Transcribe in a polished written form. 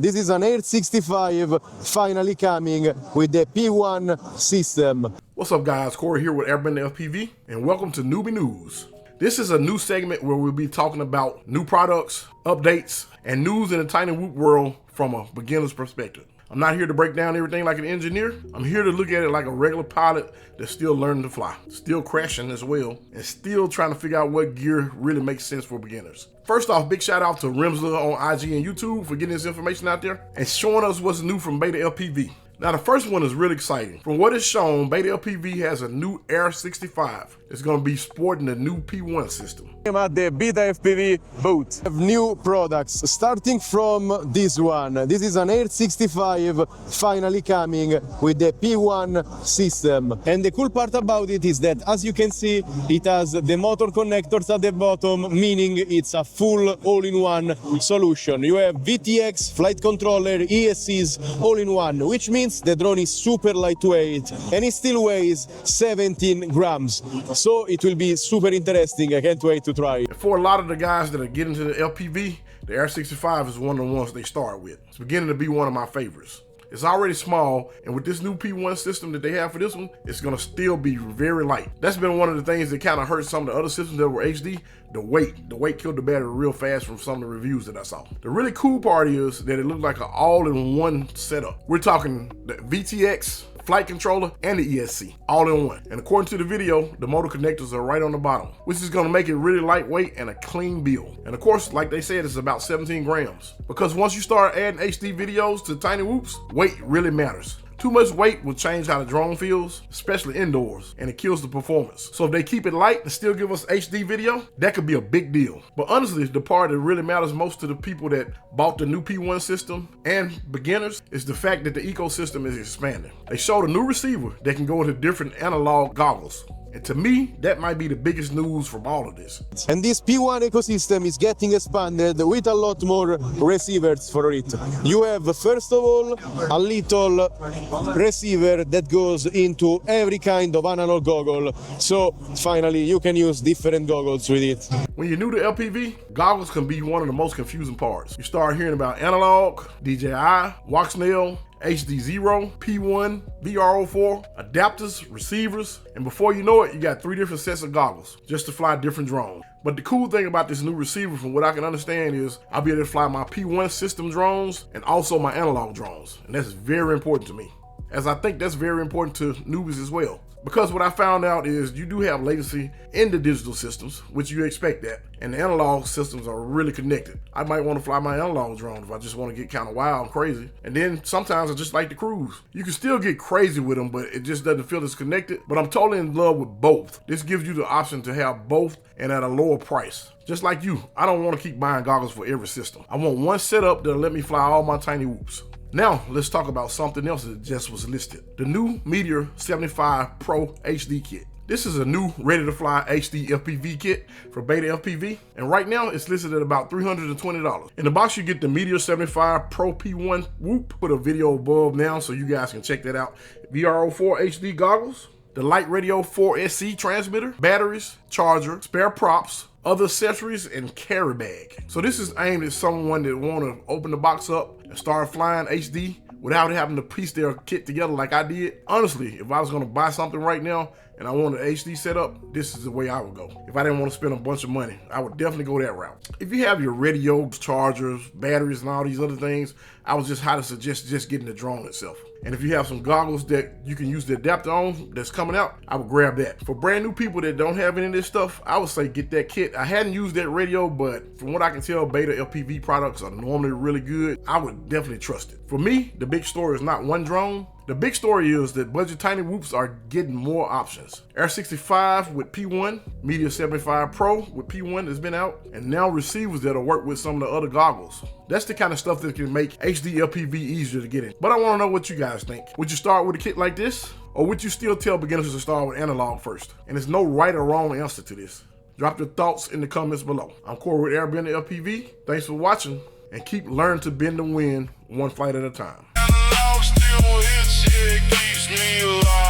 This is an Air65 finally coming with the P1 system. What's up guys, Corey here with Airbender FPV and welcome to Newbie News. This is a new segment where we'll be talking about new products, updates, and news in the tiny whoop world from a beginner's perspective. I'm not here to break down everything like an engineer. I'm here to look at it like a regular pilot that's still learning to fly, still crashing as well, and still trying to figure out what gear really makes sense for beginners. First off, big shout out to Rimsler on IG and YouTube for getting this information out there and showing us what's new from BetaFPV. Now the first one is really exciting. From what is shown, BetaFPV has a new Air65 that's going to be sporting the new P1 system. I'm at the BetaFPV booth. We have new products, starting from this one. This is an Air65 finally coming with the P1 system. And the cool part about it is that, as you can see, it has the motor connectors at the bottom, meaning it's a full all-in-one solution. You have VTX, flight controller, ESCs, all in one, which means the drone is super lightweight and it still weighs 17 grams. So it will be super interesting. I can't wait to try. For a lot of the guys that are getting to the LPV, the Air65 is one of the ones they start with. It's beginning to be one of my favorites. It's already small, and with this new P1 system that they have for this one, it's gonna still be very light. That's been one of the things that kind of hurt some of the other systems that were HD, the weight. The weight killed the battery real fast from some of the reviews that I saw. The really cool part is that it looked like an all-in-one setup. We're talking the VTX, flight controller, and the ESC, all in one. And according to the video, the motor connectors are right on the bottom, which is gonna make it really lightweight and a clean build. And of course, like they said, it's about 17 grams. Because once you start adding HD videos to tiny whoops, weight really matters. Too much weight will change how the drone feels, especially indoors, and it kills the performance. So if they keep it light and still give us HD video, that could be a big deal. But honestly, the part that really matters most to the people that bought the new P1 system and beginners is the fact that the ecosystem is expanding. They showed a new receiver that can go into different analog goggles. And to me, that might be the biggest news from all of this. And this P1 ecosystem is getting expanded with a lot more receivers for it. You have, first of all, a little receiver that goes into every kind of analog goggle. So finally, you can use different goggles with it. When you're new to LPV, goggles can be one of the most confusing parts. You start hearing about analog, DJI, Waxnail, HD0, P1, VR04, adapters, receivers, and before you know it, you got 3 different sets of goggles just to fly different drones. But the cool thing about this new receiver, from what I can understand, is I'll be able to fly my P1 system drones and also my analog drones, and that's very important to me, as I think that's very important to newbies as well. Because what I found out is you do have latency in the digital systems, which you expect that, and the analog systems are really connected. I might want to fly my analog drone if I just want to get kind of wild and crazy. And then sometimes I just like to cruise. You can still get crazy with them, but it just doesn't feel as connected. But I'm totally in love with both. This gives you the option to have both and at a lower price. Just like you, I don't want to keep buying goggles for every system. I want one setup that'll let me fly all my tiny whoops. Now, let's talk about something else that just was listed. The new Meteor 75 Pro HD kit. This is a new ready-to-fly HD FPV kit for BetaFPV, and right now it's listed at about $320. In the box, you get the Meteor 75 Pro P1 whoop. Put a video above now so you guys can check that out. VR04 HD goggles, the Light Radio 4SC transmitter, batteries, charger, spare props, other accessories, and carry bag. So this is aimed at someone that want to open the box up and start flying HD without having to piece their kit together like I did. Honestly, if I was going to buy something right now and I wanted an HD setup, this is the way I would go. If I didn't want to spend a bunch of money, I would definitely go that route. If you have your radios, chargers, batteries, and all these other things, I would just highly suggest just getting the drone itself. And if you have some goggles that you can use the adapter on that's coming out, I would grab that. For brand new people that don't have any of this stuff, I would say get that kit. I hadn't used that radio, but from what I can tell, BetaFPV products are normally really good. I would definitely trust it. For me, the big story is not one drone. The big story is that budget tiny whoops are getting more options. Air65 with P1, Meteor 75 Pro with P1 has been out, and now receivers that'll work with some of the other goggles. That's the kind of stuff that can make HD LPV easier to get in. But I want to know what you guys think. Would you start with a kit like this? Or would you still tell beginners to start with analog first? And there's no right or wrong answer to this. Drop your thoughts in the comments below. I'm Corey with Airbender FPV. Thanks for watching, and keep learning to bend the wind one flight at a time. It keeps me alive.